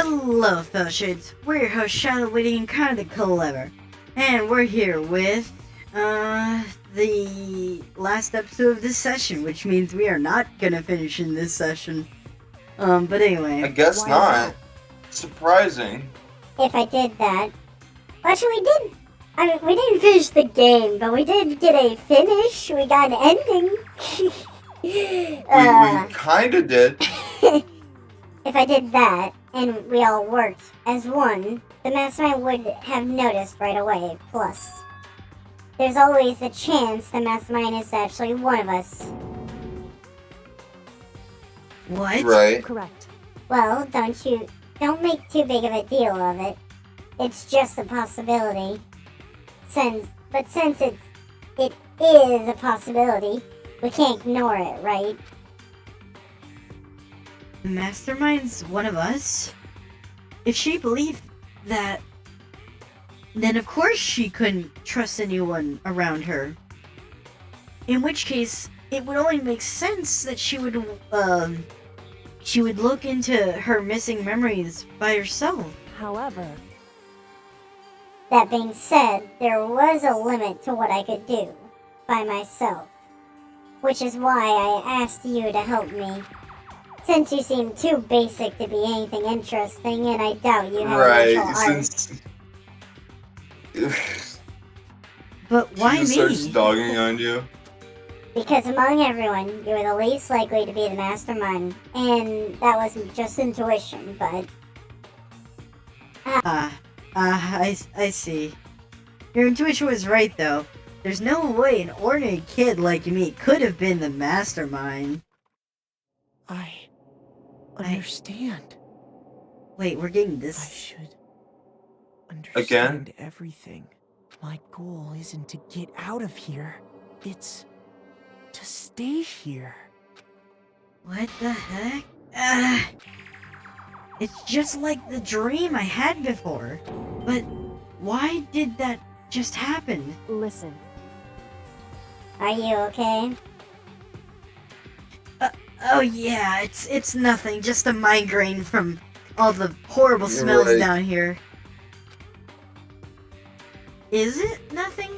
Hello, fellowships. We're your hosts, Shadow Witty and Kinda Clever. And we're here with, the last episode of this session, which means we are not gonna finish in this session. But anyway. I guess Why not. Surprising. If I did that. Actually, we did. I mean, we didn't finish the game, but we did get a finish. We got an ending. We kinda did. If I did that, and we all worked as one, the mastermind would have noticed right away. Plus, there's always a chance the mastermind is actually one of us. What? Right. Correct. Well, don't make too big of a deal of it. It's just a possibility. Since it is a possibility, we can't ignore it, right? The mastermind's one of us? If she believed that, then of course she couldn't trust anyone around her. In which case, it would only make sense that she would look into her missing memories by herself. However, That being said, there was a limit to what I could do by myself. Which is why I asked you to help me. Since you seem too basic to be anything interesting, and I doubt you have martial Right. arts. But why She just me? starts dogging on you. Because among everyone, you were the least likely to be the mastermind. And that was just intuition, but... I see. Your intuition was right, though. There's no way an ordinary kid like me could have been the mastermind. I understand. Wait, we're getting I this. should understand Again? everything. My goal isn't to get out of here. It's to stay here. What the heck? It's just like the dream I had before. But why did that just happen? Listen, Are you okay? Oh yeah, it's nothing. Just a migraine from all the horrible You're smells right. down here. Is it nothing?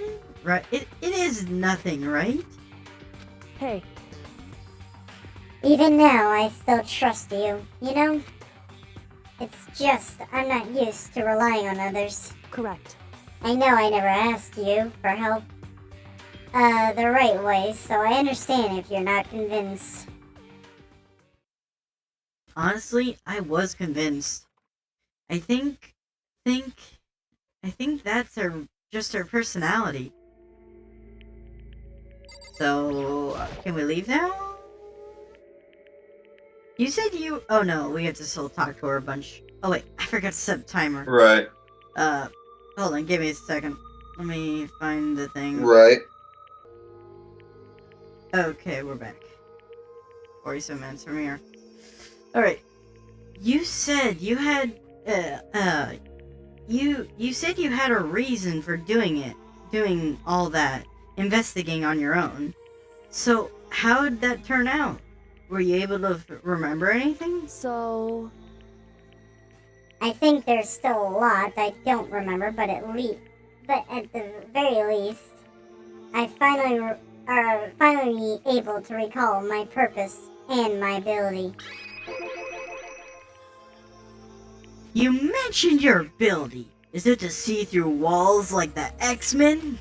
Right? It is nothing, right? hey, Even now, I still trust you, you know? It's just, I'm not used to relying on others. correct. I know I never asked you for help the right way, so I understand if you're not convinced. Honestly, I was convinced. I think that's just her personality. So, can we leave now? You said you... Oh no, we have to still talk to her a bunch. Oh wait, I forgot to set the timer. Right. Hold on, give me a second. Let me find the thing. Right. Okay, we're back. 47 minutes from here. Alright. You said you had, you said you had a reason for doing all that, investigating on your own. So, how did that turn out? Were you able to remember anything? So, I think there's still a lot I don't remember, but at the very least, I finally able to recall my purpose and my ability. You mentioned your ability. Is it to see through walls like the X-Men?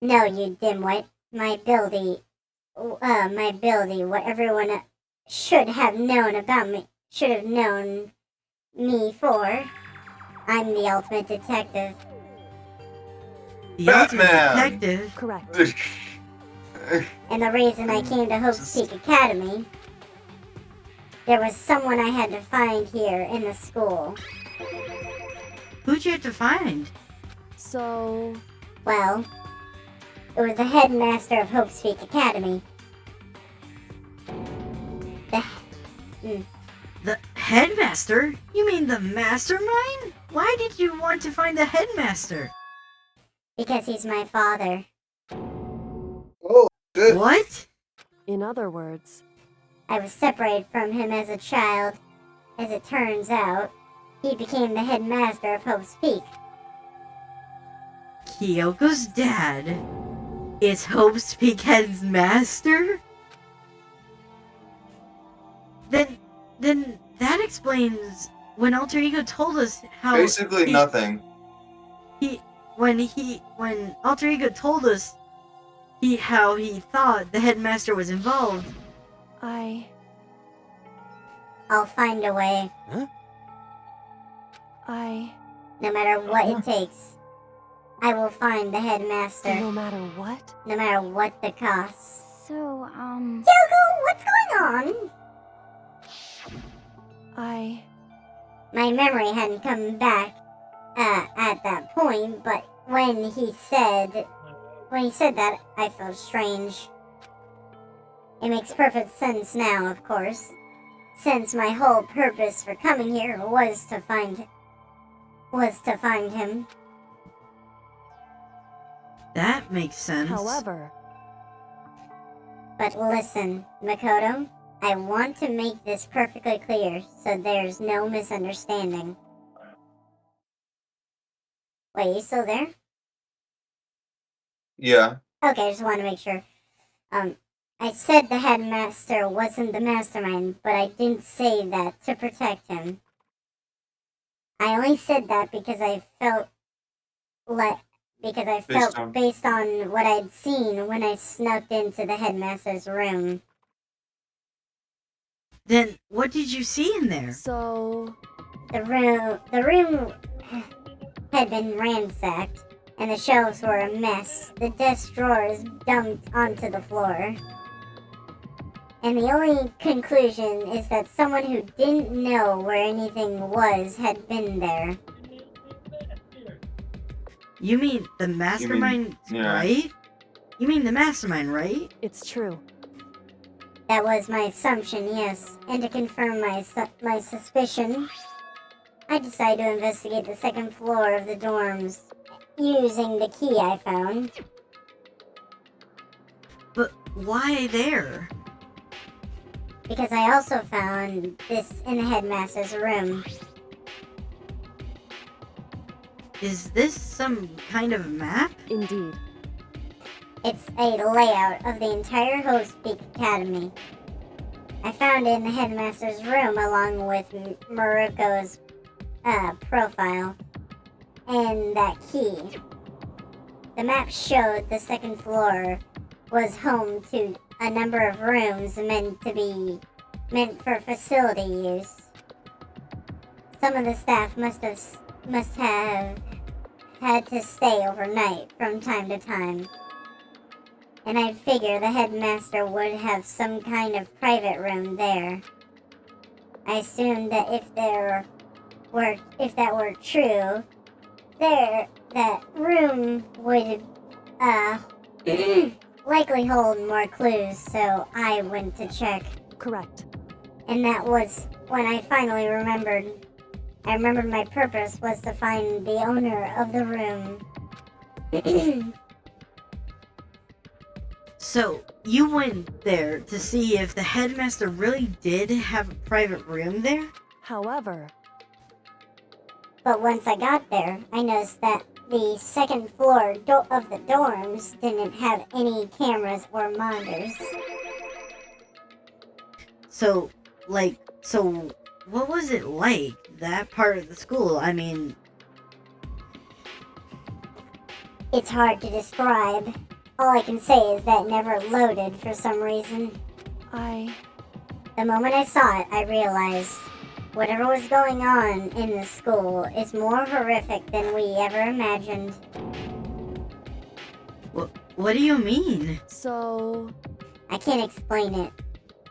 No, you dimwit. My ability, what everyone should have known me for. I'm the ultimate detective. The ultimate Batman! detective? correct. And the reason I came to Hope's Peak Academy, there was someone I had to find here in the school. Who'd you have to find? So, Well, it was the headmaster of Hope's Peak Academy. The headmaster? You mean the mastermind? Why did you want to find the headmaster? Because he's my father. Oh, shit. What? in other words, I was separated from him as a child, as it turns out, he became the headmaster of Hope's Peak. Kyoko's dad is Hope's Peak headmaster? Then that explains when Alter Ego told us how Basically nothing. When Alter Ego told us how he thought the headmaster was involved. I'll find a way. Huh? No matter what it takes, I will find the headmaster. No matter what? No matter what the cost. So, Kyoko, what's going on? My memory hadn't come back at that point, but when he said that, I felt strange. It makes perfect sense now, of course, since my whole purpose for coming here was to find him. That makes sense. however, But listen, Makoto, I want to make this perfectly clear so there's no misunderstanding. Wait, you still there? Yeah. Okay, I just want to make sure. I said the headmaster wasn't the mastermind, but I didn't say that to protect him. I only said that because I felt based on what I'd seen when I snuck into the headmaster's room. Then what did you see in there? so, The room had been ransacked, and the shelves were a mess. The desk drawers dumped onto the floor. And the only conclusion is that someone who didn't know where anything was had been there. You mean the mastermind, yeah. right? You mean the mastermind, right? it's true. That was my assumption, yes. And to confirm my suspicion, I decided to investigate the second floor of the dorms using the key I found. But why there? Because I also found this in the headmaster's room. Is this some kind of map? Indeed. It's a layout of the entire Host Peak Academy. I found it in the headmaster's room along with Maruko's profile and that key. The map showed the second floor was home to a number of rooms meant for facility use. Some of the staff must have had to stay overnight from time to time. And I figure the headmaster would have some kind of private room there. I assumed that if that were true, that room would likely hold more clues, so I went to check. Correct. And that was when I finally remembered. I remembered my purpose was to find the owner of the room. So, you went there to see if the headmaster really did have a private room there? However, But once I got there, I noticed that the second floor of the dorms didn't have any cameras or monitors. So, what was it like, that part of the school? I mean, It's hard to describe. All I can say is that it never loaded for some reason. The moment I saw it, I realized whatever was going on in the school is more horrific than we ever imagined. what do you mean? so, I can't explain it.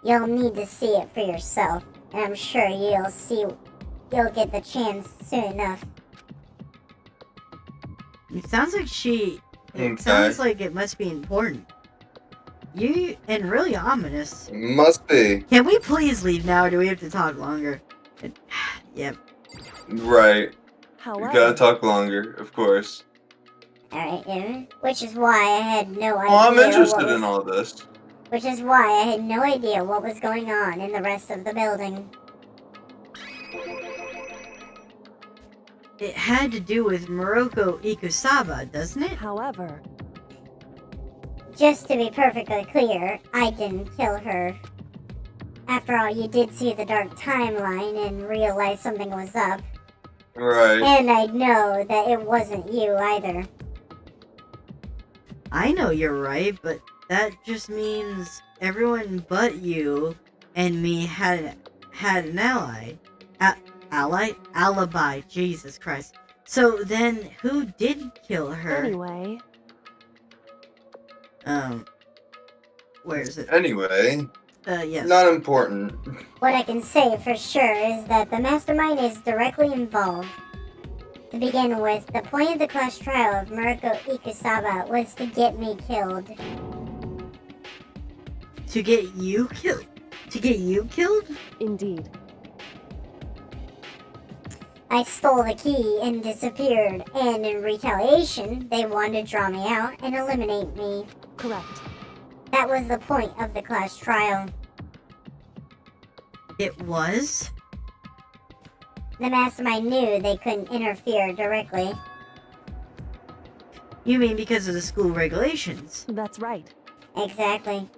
You'll need to see it for yourself, and I'm sure you'll get the chance soon enough. It sounds like Okay. sounds like it must be important. And really ominous. Must be. Can we please leave now, or do we have to talk longer? Yep. Right. We however, gotta talk longer, of course. Alright, yeah. Which is why I had no idea. Well, I'm interested what was, in all this. Which is why I had no idea what was going on in the rest of the building. it had to do with Muroko Ikusaba, doesn't it? However, Just to be perfectly clear, I didn't kill her. After all, you did see the dark timeline and realize something was up. Right. And I know that it wasn't you either. I know you're right, but that just means everyone but you and me had an ally. Ally? Alibi. Jesus Christ. So then, who did kill her? anyway, Where is it? Anyway, Yes. not important. What I can say for sure is that the mastermind is directly involved. To begin with, the point of the class trial of Muroko Ikusaba was to get me killed. To get you killed? To get you killed? indeed. I stole the key and disappeared, and in retaliation, they wanted to draw me out and eliminate me. Correct. That was the point of the class trial. It was? The mastermind knew they couldn't interfere directly. You mean because of the school regulations? That's right. Exactly.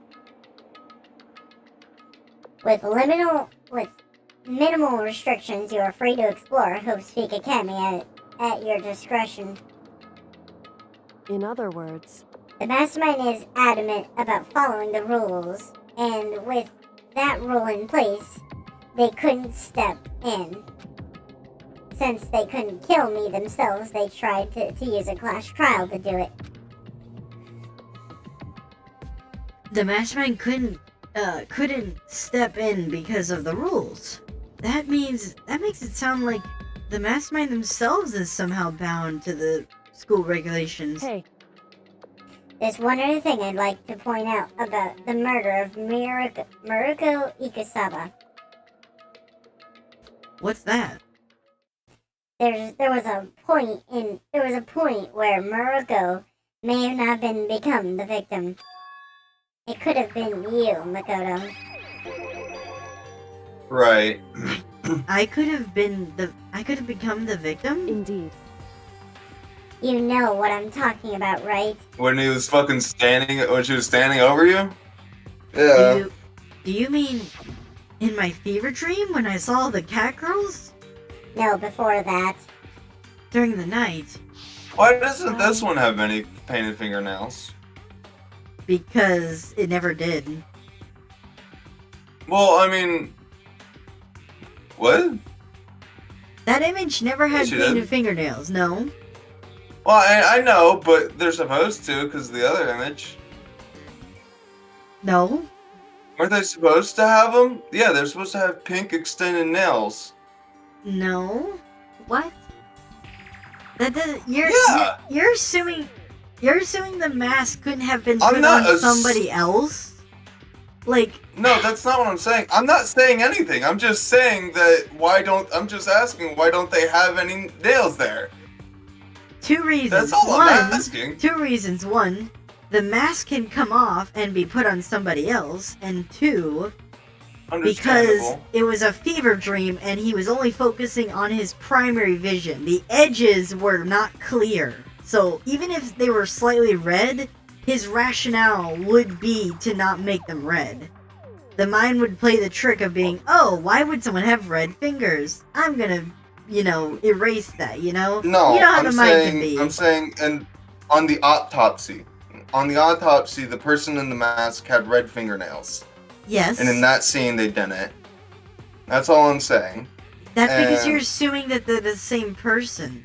With minimal restrictions, you are free to explore Hope's Peak Academy at your discretion. In other words, The mastermind is adamant about following the rules, and with that rule in place, they couldn't step in. Since they couldn't kill me themselves, they tried to use a class trial to do it. The mastermind couldn't step in because of the rules. That makes it sound like the mastermind themselves is somehow bound to the school regulations. hey, There's one other thing I'd like to point out about the murder of Muroko Ikusaba. What's that? There was a point where Muroko may have not become the victim. It could have been you, Makoto. Right. I could have become the victim? indeed. You know what I'm talking about, right? When she was standing over you? Yeah. Do you mean in my fever dream when I saw the cat girls? No, before that. During the night. Why doesn't this one have any painted fingernails? Because it never did. Well, I mean... What? That image never had Yes, you painted did. fingernails, no. Well, I know, but they're supposed to, because of the other image. No? Aren't they supposed to have them? Yeah, they're supposed to have pink extended nails. No? What? That doesn't. Yeah. You're assuming the mask couldn't have been I'm put not on somebody else. Like, No, that's not what I'm saying. I'm not saying anything. I'm just saying that I'm just asking why don't they have any nails there? two reasons. That's all One, I'm asking. two reasons. One, the mask can come off and be put on somebody else, and two, because Understandable. it was a fever dream and he was only focusing on his primary vision. The edges were not clear. So even if they were slightly red, his rationale would be to not make them red. The mind would play the trick of being, oh, why would someone have red fingers? I'm gonna, erase that, No, You know how the mind can be. I'm saying, and on the autopsy, the person in the mask had red fingernails. Yes. And in that scene, they didn't. That's all I'm saying. That's because and- you're assuming that they're the same person.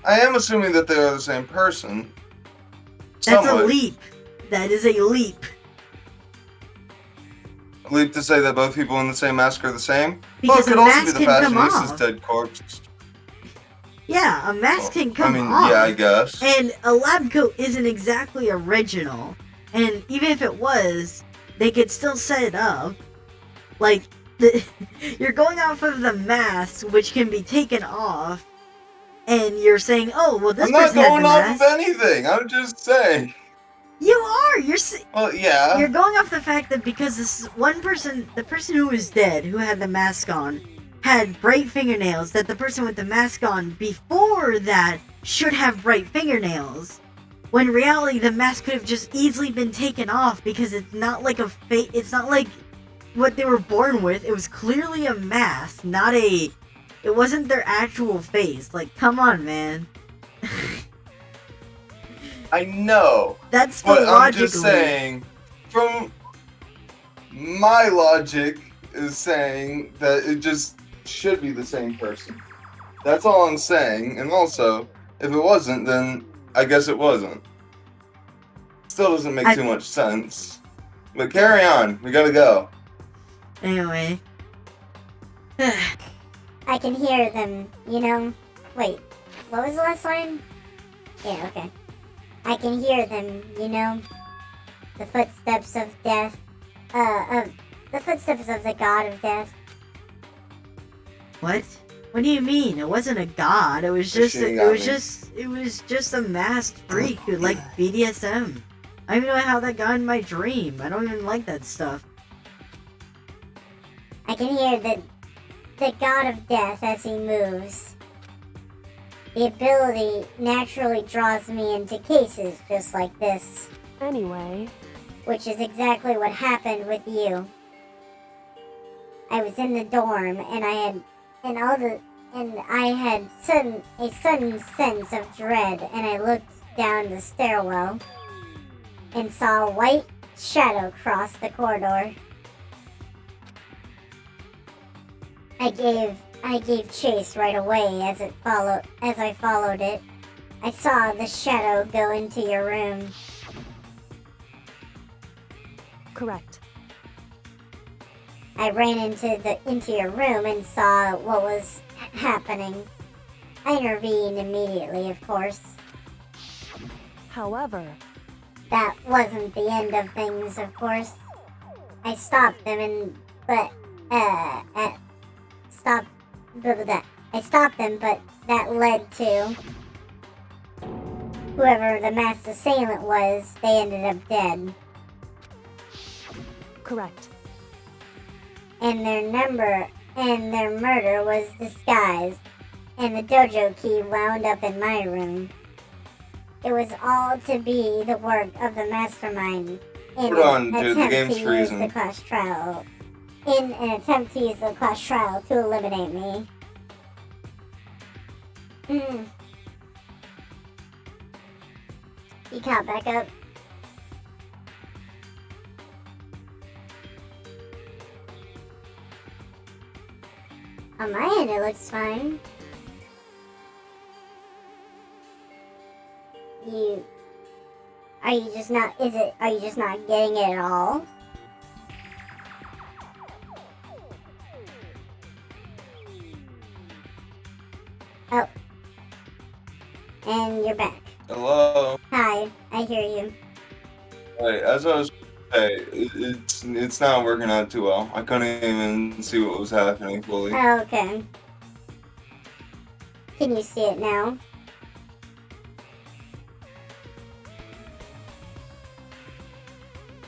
I am assuming that they are the same person. That's Somewhat. a leap. That is a leap. A leap to say that both people in the same mask are the same? Because well, it could a also mask be the can come fashionista's off. dead corpse. Yeah, a mask can come I mean, off. yeah, I guess. And a lab coat isn't exactly original. And even if it was, they could still set it up. Like, you're going off of the mask, which can be taken off, and you're saying, oh, well, this I'm not person had going the off mask. of anything. I'm just saying. You are! Well, yeah. You're going off the fact that because this one person, the person who was dead, who had the mask on, had bright fingernails, that the person with the mask on before that should have bright fingernails. When in reality, the mask could have just easily been taken off because it's not like it's not like what they were born with. It was clearly a mask, not a... It wasn't their actual face. Like, come on, man. I know. That's But logically... I'm just saying, from my logic is saying that it just should be the same person. That's all I'm saying. And also, if it wasn't, then I guess it wasn't. Still doesn't make too much sense. But carry on. We gotta go. Anyway. I can hear them, you know? Wait, what was the last line? Yeah, okay. I can hear them, you know? The footsteps of death. The footsteps of the god of death. What? What do you mean? It wasn't a god. It was just it was just a masked freak who liked BDSM. I don't even know how that got in my dream. I don't even like that stuff. I can hear the god of death as he moves. The ability naturally draws me into cases just like this, Anyway, which is exactly what happened with you. I was in the dorm and I had a sudden sense of dread, and I looked down the stairwell and saw a white shadow cross the corridor. I gave chase right away as I followed it. I saw the shadow go into your room. correct. I ran into your room and saw what was happening. I intervened immediately, of course. However, That wasn't the end of things, of course. I stopped them I stopped them, but that led to whoever the masked assailant was, they ended up dead. correct. And their murder was disguised, and the dojo key wound up in my room. It was all to be the work of the mastermind in an attempt to use the class trial to eliminate me. He caught back up. On my end, it looks fine. Are you just not getting it at all? Oh. And you're back. Hello. Hi, I hear you. Wait, as I was saying, it's not working out too well. I couldn't even see what was happening fully. Oh, okay. Can you see it now?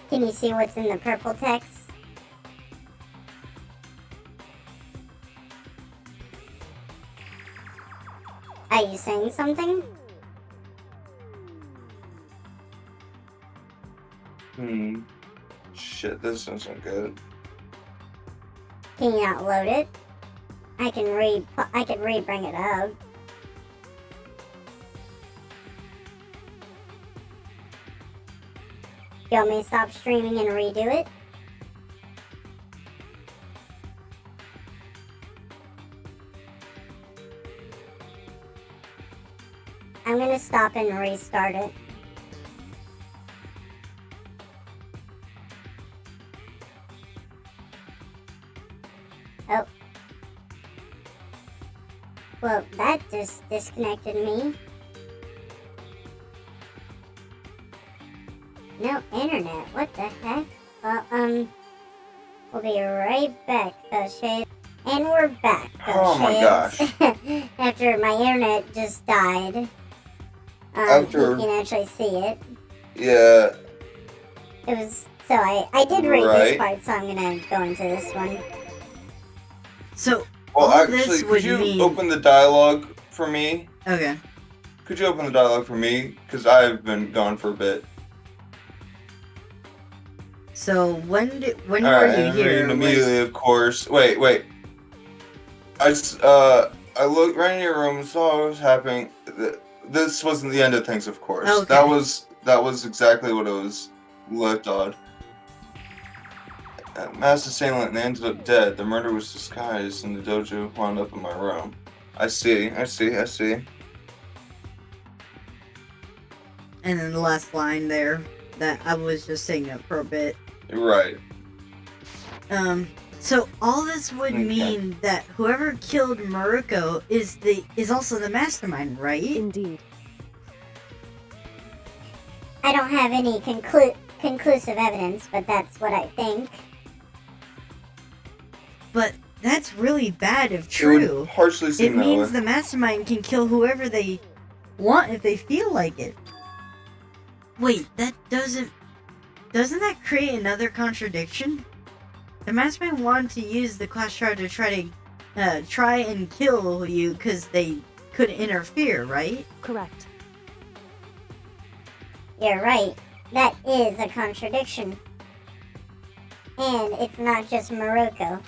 Can you see what's in the purple text? Are you saying something? Shit, this isn't good. Can you not load it? I can re-bring it up. You want me to stop streaming and redo it? I'm gonna stop and restart it. Oh. Well, that just disconnected me. No internet, what the heck? Well, we'll be right back, though, Shade. And we're back, though, Oh my gosh. After my internet just died. You can actually see it. Yeah. It was, so I did read this part, so I'm gonna go into this one. So, Well, all actually, this could would you mean. open the dialogue for me? Okay. Could you open the dialogue for me? Because I've been gone for a bit. So when were Alright, you and I'm here? reading immediately, of course. Wait. I looked right in your room and saw what was happening. This wasn't the end of things, of course. Okay. That was exactly what it was left on. Mass assailant, and they ended up dead. The murder was disguised, and the dojo wound up in my room. I see. And then the last line there that I was just saying that for a bit. Right. So all this would mean that whoever killed Maruko is also the mastermind, right? Indeed. I don't have any conclusive evidence, but that's what I think. But that's really bad if It true. would partially It seem that means way. the mastermind can kill whoever they want if they feel like it. Wait, doesn't that create another contradiction? The mastermind wanted to use the class chart to try and kill you because they couldn't interfere, right? Correct. You're right. That is a contradiction. And it's not just Maruko.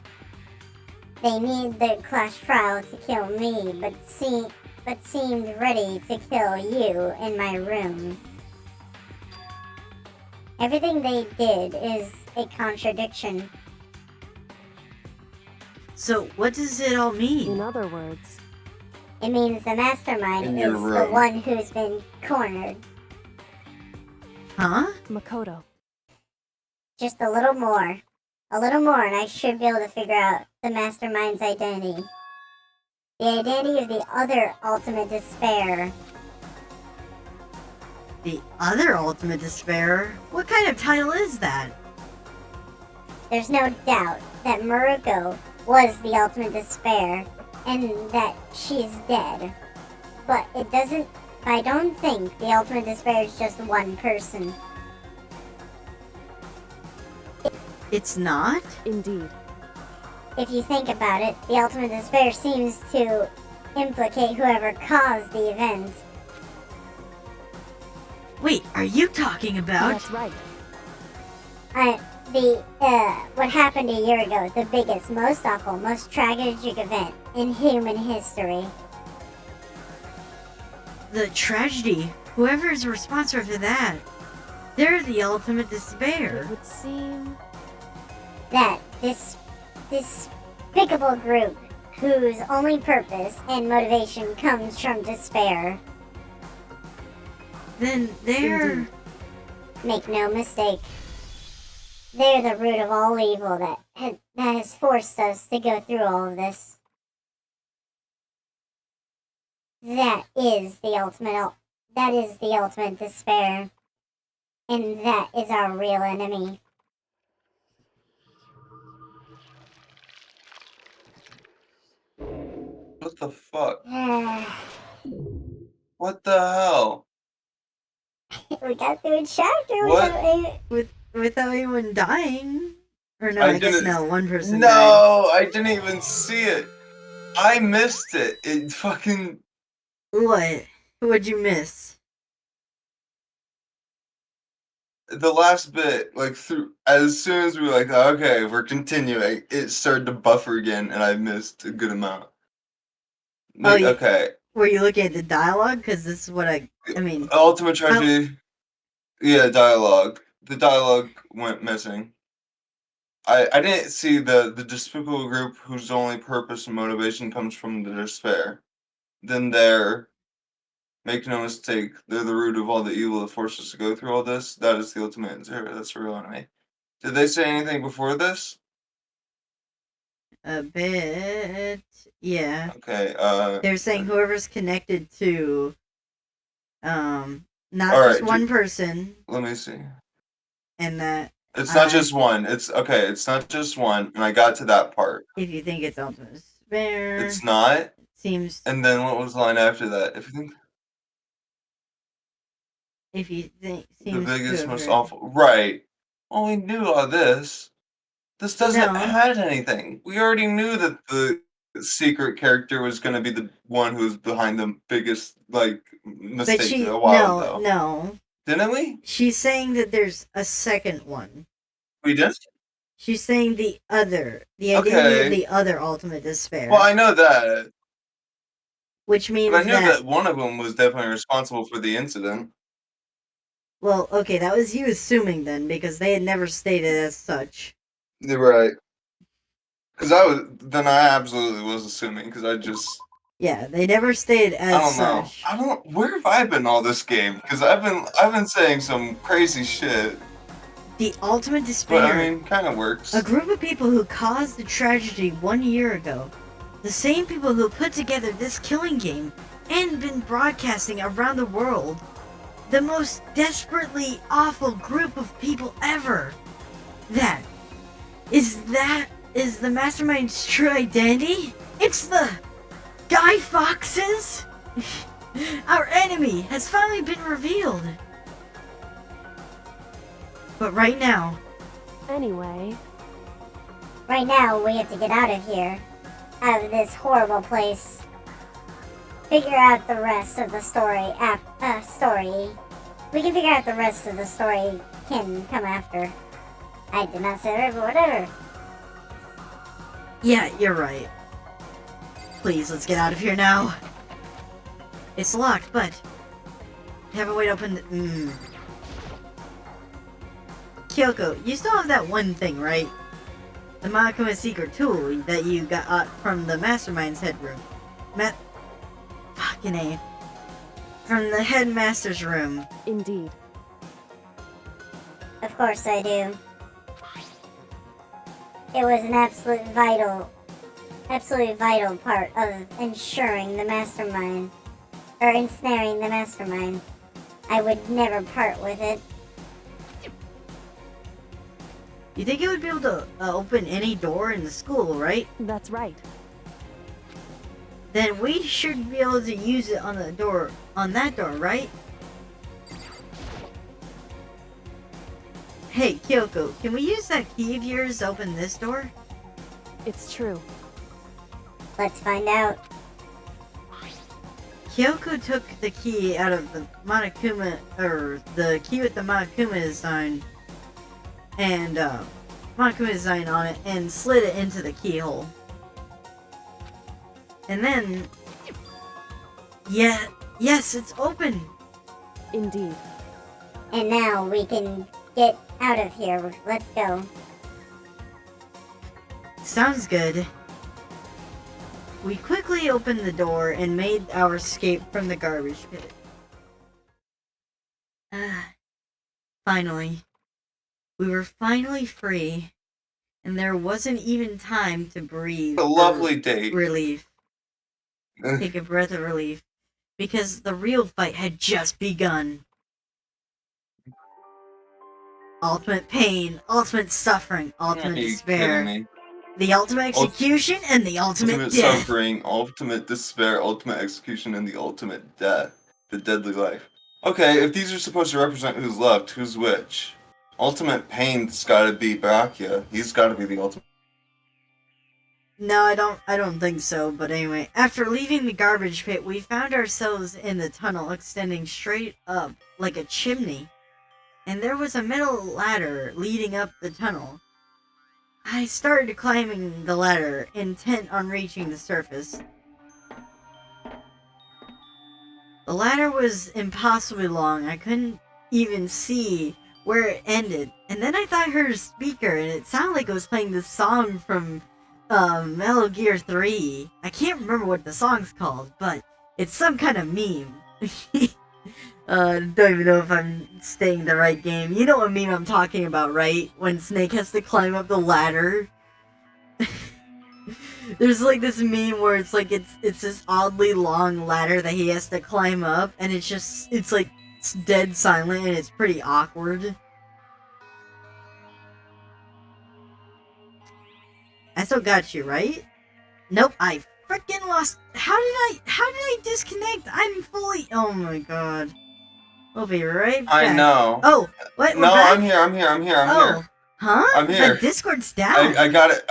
They need the class trial to kill me, but seemed ready to kill you in my room. Everything they did is a contradiction. So what does it all In mean? other words, It means the mastermind In is your the room. one who's been cornered. Huh? Makoto. Just a little more. A little more, and I should be able to figure out the mastermind's identity. The identity of the other ultimate despair. The other ultimate despair? What kind of title is that? There's no doubt that Maruko was the ultimate despair, and that she's dead. But I don't think the ultimate despair is just one person. It's not? Indeed. If you think about it, the ultimate despair seems to implicate whoever caused the event. Wait, are you talking about? That's right. What happened a year ago, the biggest, most awful, most tragic event in human history. The tragedy. Whoever is responsible for that. They're the ultimate It despair. would seem That this despicable group whose only purpose and motivation comes from despair. Then they're... Indeed. Make no mistake. They're the root of all evil that has forced us to go through all of this. That is the ultimate despair. And that is our real enemy. What the fuck? What the hell? We got through a chapter What? without anyone dying. Or no, I I guess didn't- no, one person died. No, I didn't even see it. I missed it. It fucking. What? What'd you miss? The last bit, like through, as soon as we were like, okay, we're continuing, it started to buffer again, and I missed a good amount. Like, you- okay, Were you looking at the dialogue? Because this is what I mean... ultimate tragedy. Yeah, dialogue. The dialogue went missing. I didn't see the despicable group whose only purpose and motivation comes from the despair. Then they're, make no mistake, they're the root of all the evil that forced us to go through all this. That is the ultimate zero. That's a real enemy. Did they say anything before this? A bit... Yeah. Okay, They're saying whoever's connected to... Not All just right, one person, let me see. and that It's not just one. It's okay, it's not just one, and I got to that part. if you think it's ultimate despair... It's not. Seems... And then what was the line after that? If you think If you think... the Seems biggest, good, most right? awful. Right. Well, we knew all this. This doesn't No. add anything. We already knew that the secret character was going to be the one who was behind the biggest But mistake a while ago. no. Didn't we? She's saying that there's a second one. We did? She's saying the identity of the other ultimate despair. Well, I know that. Which means But I knew that one of them was definitely responsible for the incident. Well, okay, that was you assuming then, because they had never stated as such. You're right. Because I absolutely was assuming, because I just... Yeah, they never stated as such. I don't know. Where have I been all this game? Because I've been saying some crazy shit. The ultimate despair. But, I mean, kind of works. A group of people who caused the tragedy 1 year ago. The same people who put together this killing game and been broadcasting around the world. The most desperately awful group of people ever. That is the mastermind's true identity? It's the Guy Foxes? Our enemy has finally been revealed. But right now... Anyway... Right now, we have to get out of here. Out of this horrible place. Figure out the rest of the story We can figure out the rest of the story can come after. I did not say that, but whatever. Yeah, you're right. Please, let's get out of here now. It's locked, but... have a way to open the... Kyoko, you still have that one thing, right? The Monokuma secret tool that you got from the Mastermind's headroom. Fucking A. From the headmaster's room. Indeed. Of course I do. It was an absolutely vital part of ensuring the mastermind, or ensnaring the mastermind. I would never part with it. You think it would be able to open any door in the school, right? That's right. Then we should be able to use it on that door, right? Hey, Kyoko, can we use that key of yours to open this door? It's true. Let's find out. Kyoko took the key out of the Monokuma, or the key with the Monokuma design, and Monokuma design on it, and slid it into the keyhole. And then, yes, it's open. Indeed. And now we can get out of here. Let's go. Sounds good. We quickly opened the door and made our escape from the garbage pit. Finally. We were finally free, and there wasn't even time to breathe. A lovely day. Relief. Take a breath of relief. Because the real fight had just begun. Ultimate pain, ultimate suffering, ultimate despair. The ultimate execution and the ultimate death. Suffering, ultimate despair, ultimate execution, and the ultimate death. The deadly life. Okay, if these are supposed to represent who's left, who's which? Ultimate pain's gotta be Barakia. He's gotta be the ultimate. No, I don't think so, but anyway. After leaving the garbage pit, we found ourselves in the tunnel extending straight up like a chimney. And there was a metal ladder leading up the tunnel. I started climbing the ladder, intent on reaching the surface. The ladder was impossibly long. I couldn't even see where it ended. And then I thought I heard a speaker, and it sounded like it was playing this song from Metal Gear 3. I can't remember what the song's called, but it's some kind of meme. Don't even know if I'm saying the right game. You know what meme I'm talking about, right? When Snake has to climb up the ladder. There's like this meme where it's like it's this oddly long ladder that he has to climb up, and it's like it's dead silent and it's pretty awkward. I still got you, right? Nope, I freaking lost. How did I disconnect? I'm fully. Oh my god. We'll be right back. I know. Oh, what? No, I'm here. I'm here. Huh? I'm here. My Discord's down. I got it.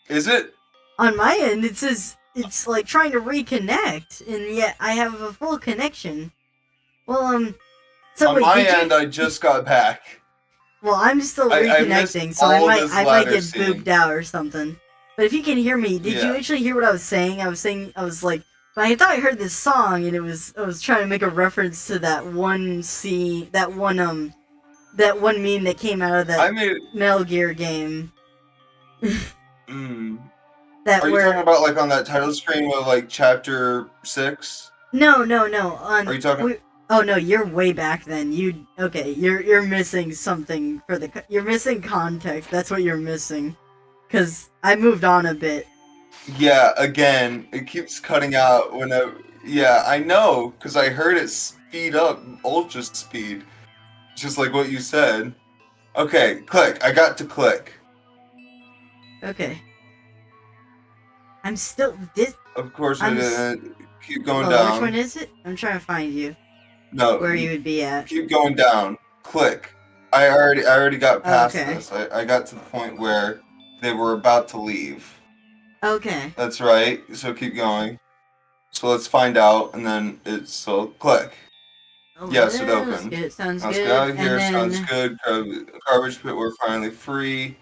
Is it? on my end, it says it's like trying to reconnect, and yet I have a full connection. Well, so On wait, my did you? end, I just got back. Well, I'm still I missed reconnecting, so all this I might ladder get scene. booped out or something. But if you can hear me, did you Yeah. actually hear what I was saying? I was like, but I thought I heard this song, and I was trying to make a reference to that one that one meme that came out of that I made. Metal Gear game. Mm. That Are you where talking about like on that title screen of like chapter 6? no. Are you talking? Oh no, you're way back then. You're missing something you're missing context. That's what you're missing. Cause I moved on a bit. Yeah. Again, it keeps cutting out whenever. Yeah, I know because I heard it speed up, ultra speed, just like what you said. Okay, click. I got to click. Okay. I'm still this. Of course, I'm. keep going Well, which one down. is it? I'm trying to find you. No, Where you would be at. keep going down. Click. I already got Oh, past okay. this. I got to the point where they were about to leave. Okay. That's right. So keep going. So let's find out, and then it's so click. Oh, Yes, it that's opened. good. Sounds Let's get good. out of And here. Sounds then good. Garbage pit. We're finally free.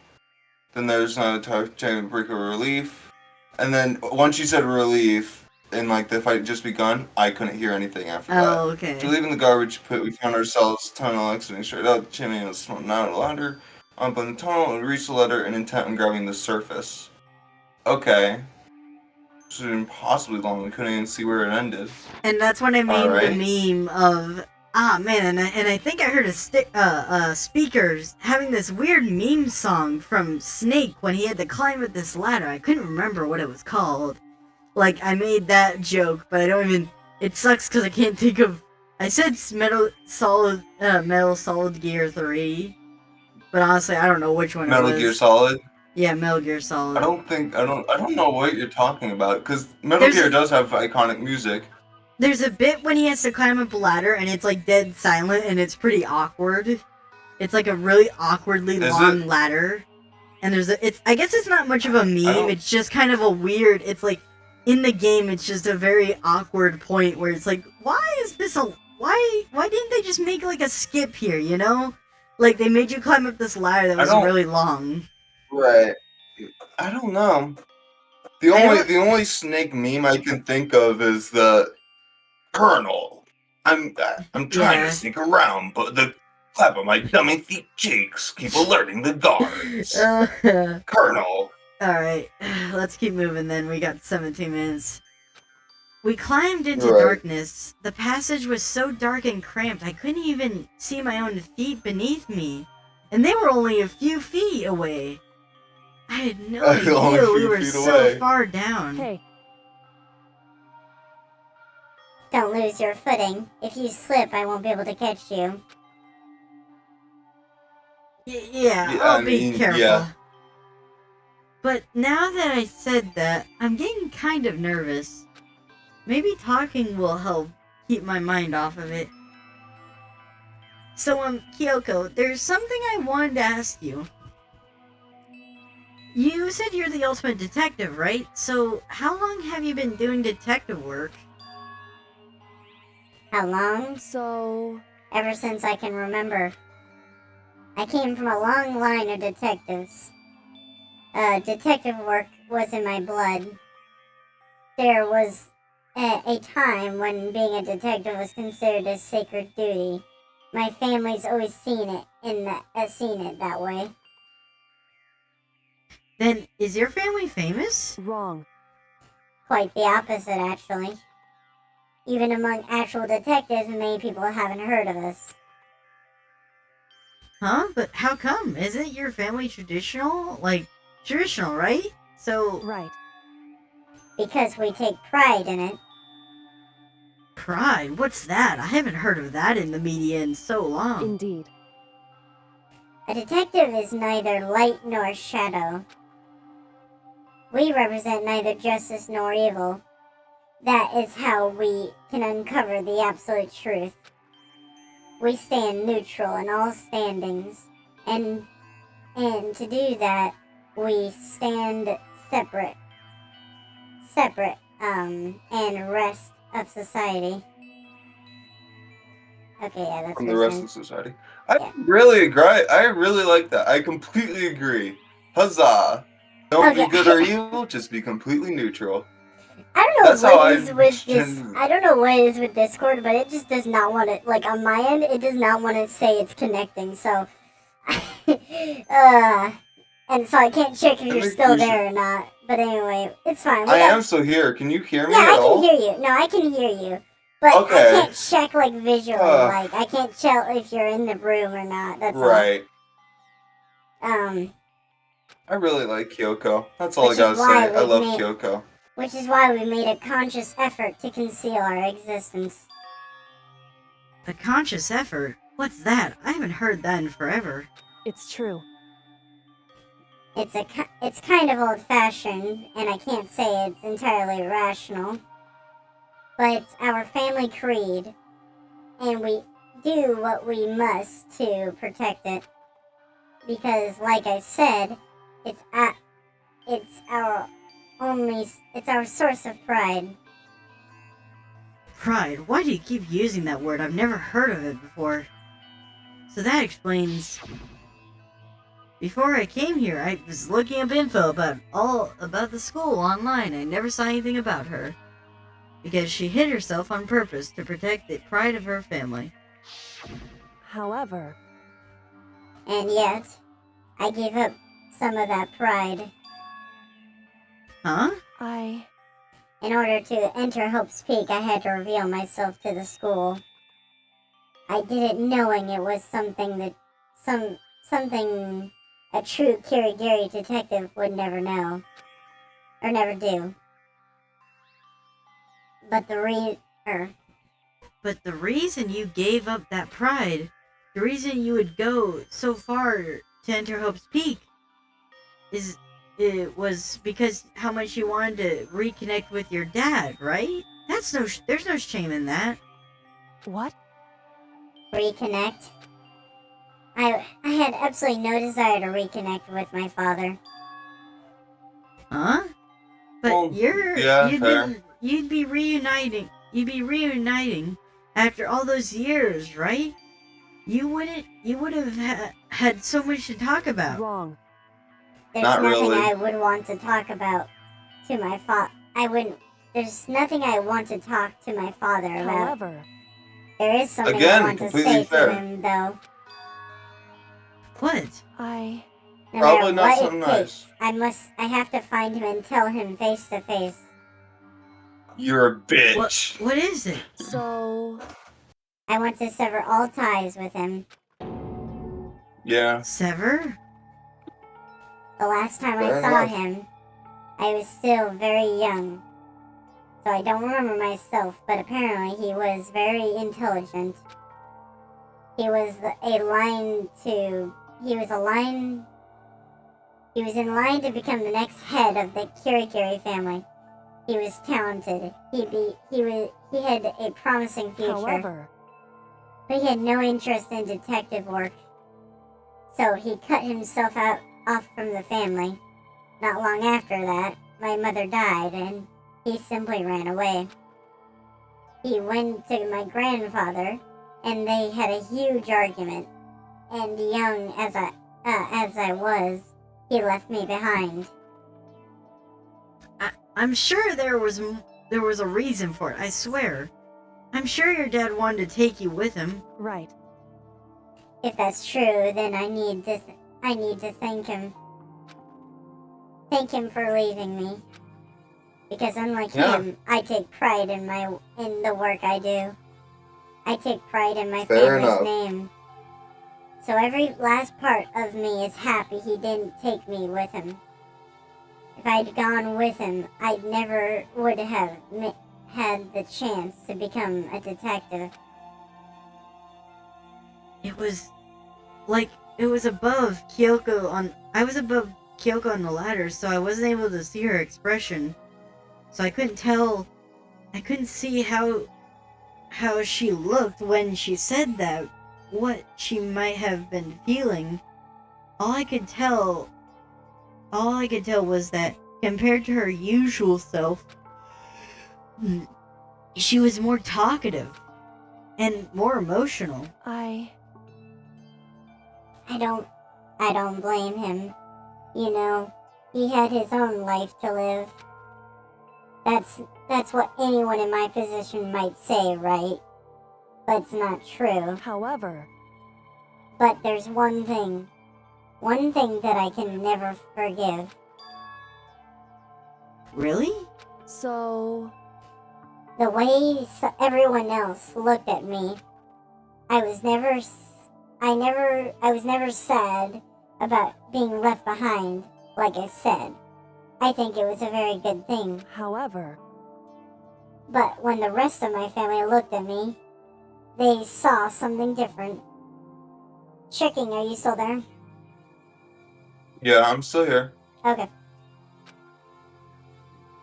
Then there's another time break of relief. And then once you said relief, and like the fight just begun, I couldn't hear anything after that. oh, After okay. leaving the garbage pit, we found ourselves tunnel exiting straight out the chimney and was smoking out a ladder. Up in the tunnel, we reached the ladder and intent on grabbing the surface. Okay. This was impossibly long. We couldn't even see where it ended. And that's when I made Alright. the meme of man, and I think I heard speakers having this weird meme song from Snake when he had to climb up this ladder. I couldn't remember what it was called. Like I made that joke, but I don't even. It sucks because I can't think of. I said Metal Solid Gear 3, but honestly I don't know which one it Metal was. Gear Solid? Yeah, Metal Gear Solid. I don't know what you're talking about, because Metal There's Gear a- does have iconic music. There's a bit when he has to climb up a ladder and it's like dead silent and it's pretty awkward. It's like a really awkwardly Is long it? ladder. And I guess it's not much of a meme, don't- it's just kind of a weird, it's like, in the game it's just a very awkward point where it's like, why didn't they just make like a skip here, you know? Like they made you climb up this ladder that I was don't- really long. Right. I don't know. The only Snake meme I can think of is the Colonel. I'm trying Yeah. to sneak around, but the clap of my dummy feet cheeks keep alerting the guards. Colonel. Alright, let's keep moving then. We got 17 minutes. We climbed into Right. darkness. The passage was so dark and cramped I couldn't even see my own feet beneath me. And they were only a few feet away. I had no Only a idea we few were feet so away. far down. Hey, Don't lose your footing. If you slip, I won't be able to catch you. Yeah, Yeah, I'll I be mean, careful. yeah. But now that I said that, I'm getting kind of nervous. Maybe talking will help keep my mind off of it. So, Kyoko, there's something I wanted to ask you. You said you're the ultimate detective, right? So, how long have you been doing detective work? How long? so Ever since I can remember. I came from a long line of detectives. Detective work was in my blood. There was a time when being a detective was considered a sacred duty. My family's always seen it that way. Then, is your family famous? wrong. Quite the opposite, actually. Even among actual detectives, many people haven't heard of us. Huh? But how come? Isn't your family traditional? Like, traditional, right? So, Right. Because we take pride in it. pride? What's that? I haven't heard of that in the media in so long. Indeed. A detective is neither light nor shadow. We represent neither justice nor evil. That is how we can uncover the absolute truth. We stand neutral in all standings, and to do that, we stand separate separate, and rest of society. Okay, yeah, that's From what the it rest says. of society. I Yeah. really agree. I really like that. I completely agree. Huzzah! Don't be Okay. good or evil, just be completely neutral. I don't That's know how what I is with this. tend to. I don't know what is with Discord, but it just does not want to. Like on my end, it does not want to say it's connecting. So, and so I can't check if I you're think still we should. there or not. But anyway, it's fine. We I got. am still here. Can you hear me Yeah, at I can all? hear you. No, I can hear you. But I Okay. can't check like visually. Like I can't tell if you're in the room or not. That's Right. all. I really like Kyoko. That's all I Which is gotta why say. I we've love made. Kyoko. Which is why we made a conscious effort to conceal our existence. A conscious effort? What's that? I haven't heard that in forever. It's true. It's kind of old-fashioned, and I can't say it's entirely rational, but it's our family creed, and we do what we must to protect it. Because, like I said, it's our source of pride. Pride? Why do you keep using that word? I've never heard of it before. So that explains... Before I came here, I was looking up info about the school online. I never saw anything about her. Because she hid herself on purpose to protect the pride of her family. However, And yet, I gave up some of that pride Huh? in order to enter Hope's Peak. I had to reveal myself to the school. I did it knowing it was something a true Kirigiri detective would never know. Or never do. But But the reason you gave up that pride, the reason you would go so far to enter Hope's Peak, it was because how much you wanted to reconnect with your dad, right? There's no shame in that. what? reconnect. I had absolutely no desire to reconnect with my father. Huh? But Well, yeah, fair. you'd be reuniting after all those years, right? You would have had so much to talk about. Wrong. There's Not nothing really. I would want to talk about to my father. There's nothing I want to talk to my father about. However, There is something Again, I want to completely say fair. to him, though. What? I... No Probably matter not what something it nice. takes, I have to find him and tell him face to face. You're a bitch. What is it? So... I want to sever all ties with him. Yeah. Sever? The last time Fair I saw enough. him, I was still very young. So I don't remember myself, but apparently he was very intelligent. He was in line to become the next head of the Kirikiri family. He was talented. He had a promising future. However, But he had no interest in detective work. So he cut himself off from the family. Not long after that, my mother died and he simply ran away. He went to my grandfather and they had a huge argument. And young as I was, he left me behind. I'm sure there was a reason for it. I swear. I'm sure your dad wanted to take you with him. right. If that's true, then I need to thank him. Thank him for leaving me. Because unlike him, I take pride in the work I do. I take pride in my Fair family's enough. name. So every last part of me is happy he didn't take me with him. If I'd gone with him, I never would have had the chance to become a detective. It was above Kyoko I was above Kyoko on the ladder, so I wasn't able to see her expression. So I couldn't see how she looked when she said that, what she might have been feeling. All I could tell was that compared to her usual self, she was more talkative and more emotional. I don't blame him. You know, he had his own life to live. That's what anyone in my position might say, right? But it's not true. However, But there's one thing that I can never forgive. Really? so The way everyone else looked at me. I was never sad about being left behind, like I said. I think it was a very good thing. however, But when the rest of my family looked at me, they saw something different. Checking, are you still there? Yeah, I'm still here. Okay.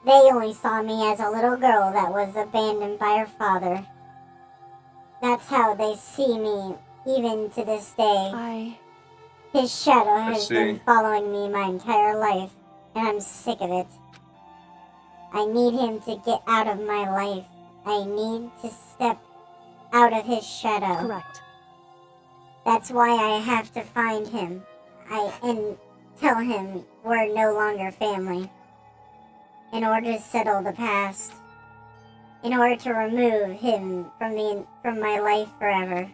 They only saw me as a little girl that was abandoned by her father. That's how they see me, even to this day. His shadow has been see. following me my entire life, and I'm sick of it. I need him to get out of my life. I need to step out of his shadow. correct. That's why I have to find him. And tell him we're no longer family. In order to settle the past. In order to remove him from my life forever.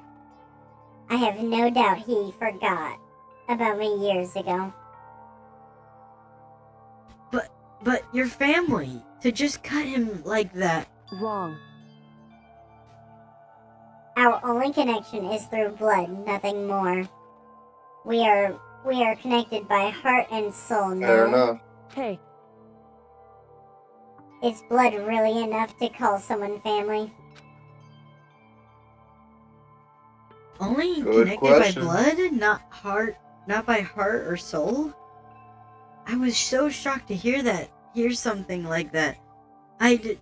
I have no doubt he forgot about me years ago. But your family, to just cut him like that. Wrong. Our only connection is through blood, nothing more. We are connected by heart and soul now. Fair enough. Hey, Is blood really enough to call someone family? Only Good connected question. by blood, not by heart or soul? I was so shocked to hear something like that. I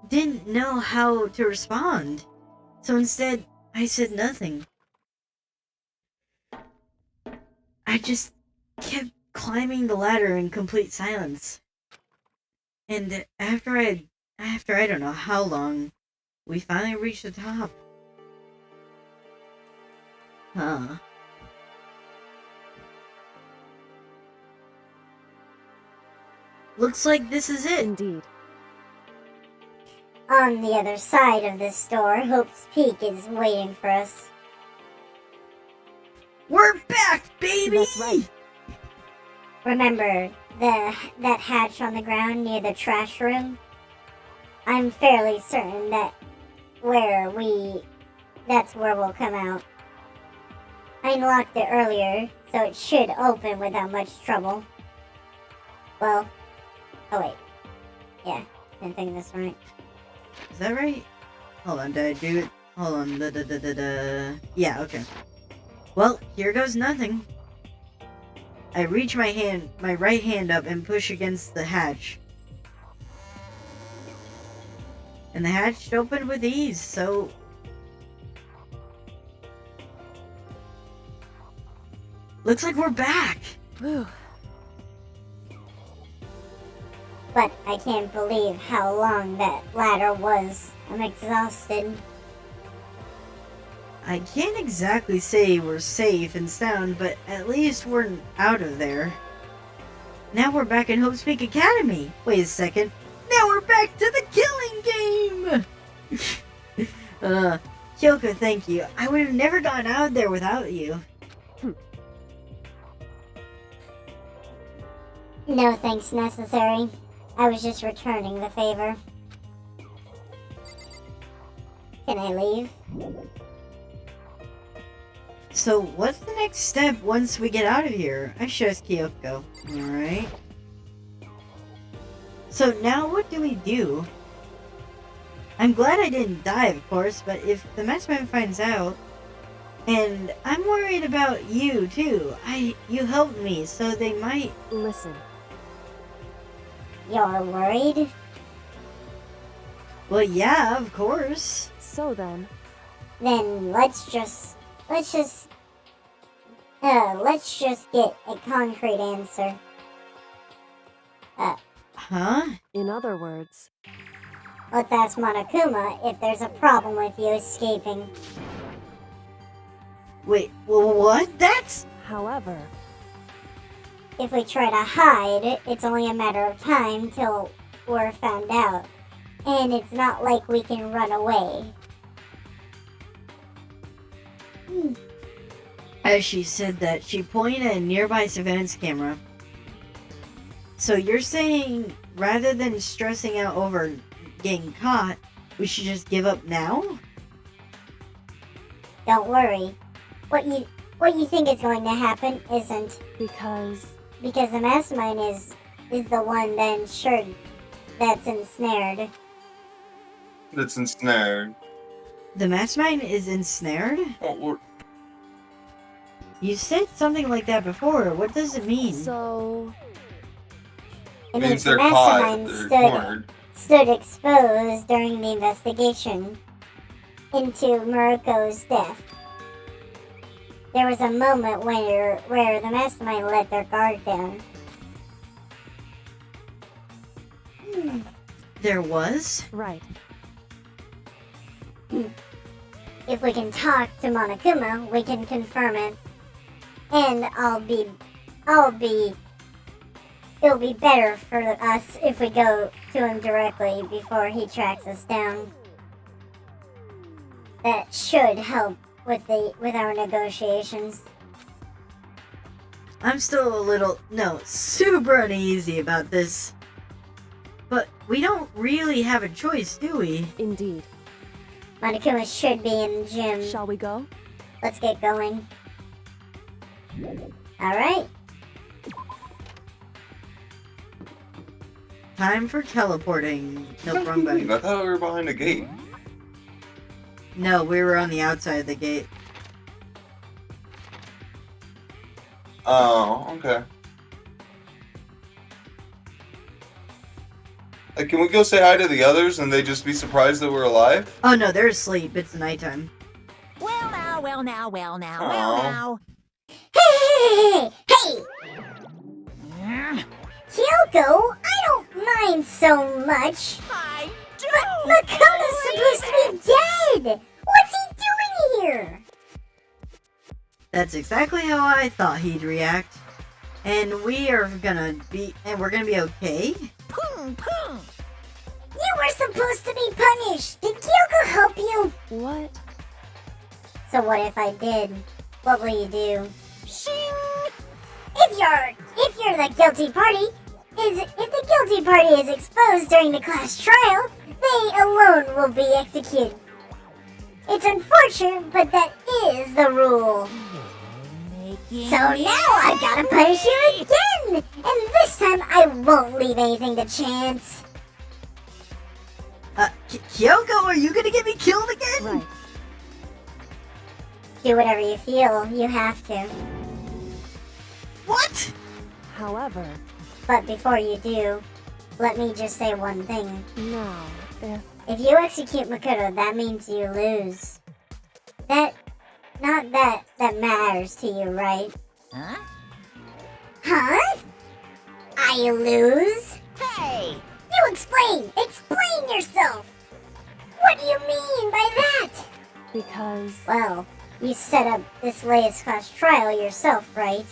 didn't know how to respond. So instead, I said nothing. I just kept climbing the ladder in complete silence. And after I don't know how long, we finally reached the top. Huh. Looks like this is it. indeed. On the other side of this door, Hope's Peak is waiting for us. We're back, baby! That's right. Remember that hatch on the ground near the trash room? I'm fairly certain that's where we'll come out. I unlocked it earlier, so it should open without much trouble. Well, oh wait. Yeah, didn't think this right. Is that right? Hold on, did I do it? Hold on, Yeah, okay. Well, here goes nothing. I reach my right hand up and push against the hatch. And the hatch opened with ease, so... Looks like we're back! Whew. But I can't believe how long that ladder was. I'm exhausted. I can't exactly say we're safe and sound, but at least we're out of there. Now we're back in Hope's Peak Academy! Wait a second. Now we're back to the killing game! Kyoko, thank you. I would have never gotten out there without you. No thanks necessary. I was just returning the favor. Can I leave? So, what's the next step once we get out of here? I should ask Kyoko. Alright. So, now what do we do? I'm glad I didn't die, of course, but if the matchman finds out... And I'm worried about you, too. You helped me, so they might... Listen, You're worried? Well, yeah, of course. so then, Then let's just get a concrete answer. Huh? in other words, let's ask Monokuma if there's a problem with you escaping. Wait, what? That's... However, If we try to hide, it's only a matter of time till we're found out. And it's not like we can run away. As she said that, she pointed at a nearby surveillance camera. So you're saying, rather than stressing out over getting caught, we should just give up now? Don't worry. What you think is going to happen isn't, because because the mastermind is the one that's ensnared. That's ensnared. The mastermind is ensnared? Oh, You said something like that before. What does it mean? so It means means the they're caught. mastermind They're cornered. stood exposed during the investigation into Muroko's death. There was a moment where the mastermind let their guard down. There was? right. If we can talk to Monokuma, we can confirm it. And it'll be better for us if we go to him directly before he tracks us down. That should help with our negotiations. I'm still super uneasy about this. But we don't really have a choice, do we? Indeed. Monokuma should be in the gym. Shall we go? Let's get going. Alright. Time for teleporting. Nope, wrong button. I thought we were behind a gate. No, we were on the outside of the gate. Oh, okay. Like, can we go say hi to the others and they just be surprised that we're alive? Oh no, they're asleep. It's nighttime. Well now, well now, well now, Aw. well now. Hey! Kyoko, I don't mind so much. I do. Makoto's supposed to be dead! What's he doing here? That's exactly how I thought he'd react. And we're gonna be okay? Poom, poom. You were supposed to be punished. Did Kyoko help you? What? So what if I did? What will you do? Shing. If you're the guilty party, if the guilty party is exposed during the class trial, they alone will be executed. It's unfortunate, but that is the rule. So now I've got to punish you again! And this time I won't leave anything to chance. Kyoko, are you gonna get me killed again? Right. Do whatever you feel, you have to. What? However, But before you do, let me just say one thing. now, If you execute Makoto, that means you lose. That matters to you, right? Huh? Huh? I lose? Hey. You explain! Explain yourself! What do you mean by that? because Well, you set up this latest class trial yourself, right?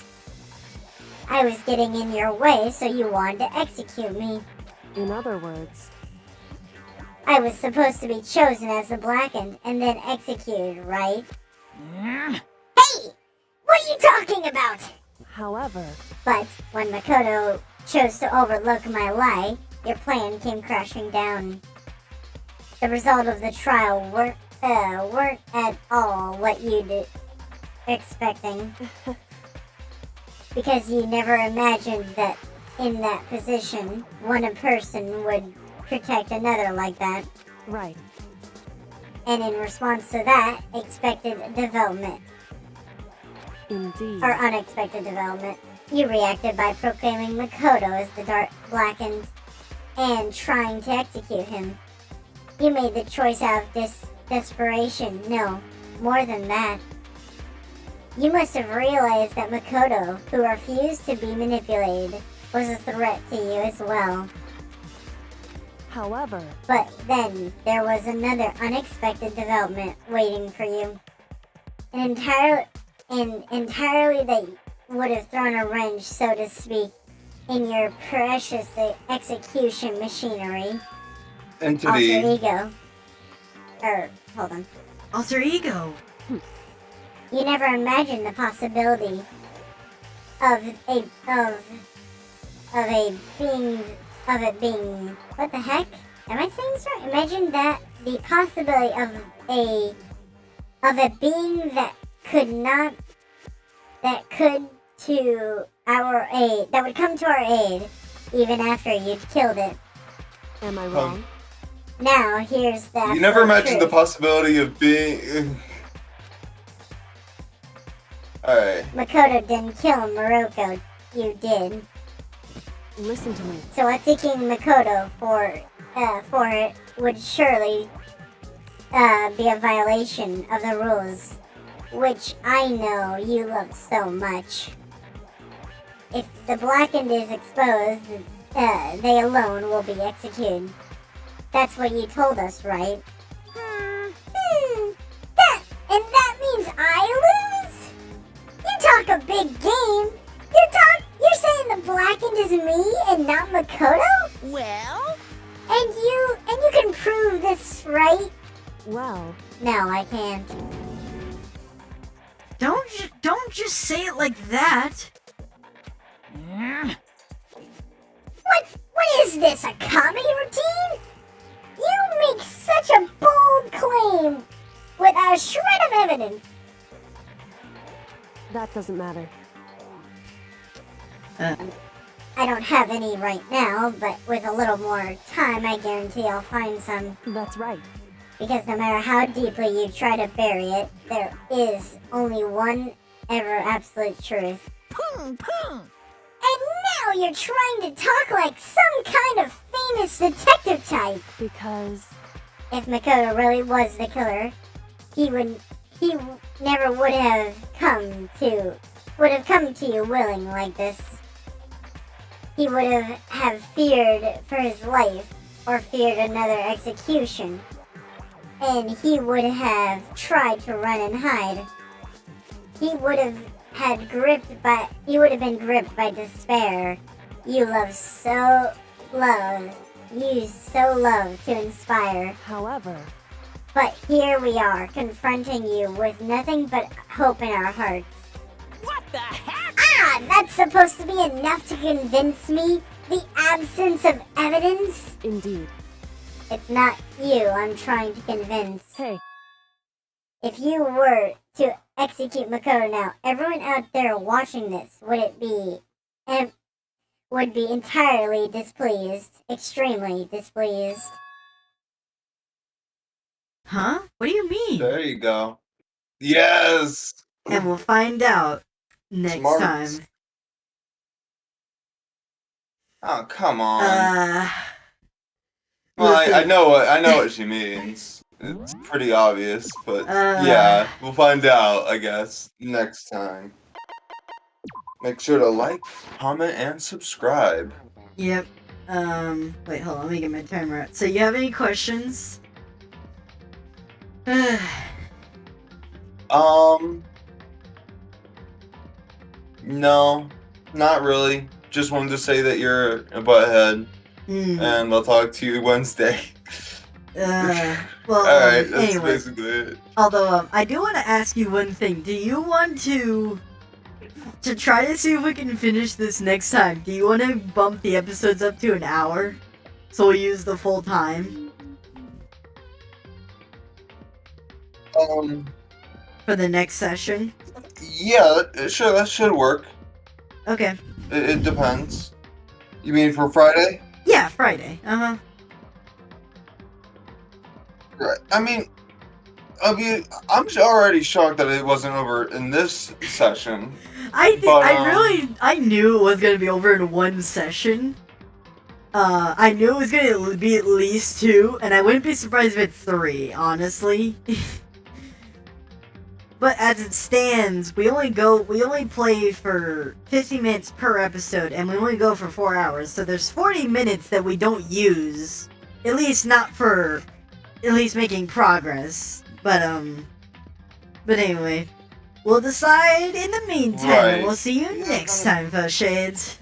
I was getting in your way, so you wanted to execute me. in other words, I was supposed to be chosen as the Blackened and then executed, right? Hey! What are you talking about? however, But when Makoto chose to overlook my lie, your plan came crashing down. The result of the trial weren't at all what you'd expecting. Because you never imagined that in that position, one person would protect another like that. right. And in response to that, expected development, Indeed. or unexpected development, you reacted by proclaiming Makoto as the Dark Blackened and trying to execute him. You made the choice out of desperation. No, more than that. You must have realized that Makoto, who refused to be manipulated, was a threat to you as well. However, But then there was another unexpected development waiting for you. Entirely that would have thrown a wrench, so to speak, in your precious execution machinery. Entity. Alter ego. Hold on. Alter ego. You never imagined the possibility of it being what the heck? Am I saying this right? Imagine that the possibility of a being that would come to our aid even after you'd killed it. am I wrong? Now here's the You never absolute imagined the truth. possibility of being. Alright. Makoto didn't kill Morocco. You did. Listen to me. So attacking Makoto for it would surely be a violation of the rules, which I know you love so much. If the blackened is exposed, they alone will be executed. That's what you told us, right? That means I lose? You talk a big game. You're saying the blackened is me and not Makoto? Well, And you can prove this, right? Well, No, I can't. Don't just say it like that. What is this, a comedy routine? You make such a bold claim without a shred of evidence. that doesn't matter. I don't have any right now, but with a little more time, I guarantee I'll find some. That's right. Because no matter how deeply you try to bury it, there is only one ever absolute truth. pung, pung. And now you're trying to talk like some kind of famous detective type. Because If Makoto really was the killer, he never would have come to you willing like this. He would have feared for his life or feared another execution. And he would have tried to run and hide. He would have been gripped by despair. You so love to inspire. however, But here we are, confronting you with nothing but hope in our hearts. What the heck? Ah, that's supposed to be enough to convince me? The absence of evidence? indeed. It's not you I'm trying to convince. Hey, If you were to execute Makoto now, everyone out there watching this would be entirely displeased, extremely displeased. Huh? What do you mean? There you go. Yes! And we'll find out next Smart. time. Oh, come on. We'll see. I know what she means. It's pretty obvious, but Uh. yeah, we'll find out, I guess, next time. Make sure to like, comment, and subscribe. Yep. Wait, hold on, let me get my timer out. So you have any questions? No, not really. Just wanted to say that you're a butthead, and I'll talk to you Wednesday. Well, Alright, that's anyway. basically it. Although, I do want to ask you one thing. Do you want to try to see if we can finish this next time, do you want to bump the episodes up to an hour? So we'll use the full time for the next session? Yeah, sure, that should work. Okay. It depends. You mean for Friday? Yeah, Friday. Uh-huh. Right. I'm already shocked that it wasn't over in this session. I But, knew it was gonna be over in one session. I knew it was gonna be at least 2, and I wouldn't be surprised if it's 3, honestly. But as it stands, we only play for 50 minutes per episode, and we only go for 4 hours, so there's 40 minutes that we don't use At least not for, at least making progress. But anyway, we'll decide in the meantime. Right. We'll see you Yeah, next kinda- time, Faux Shades.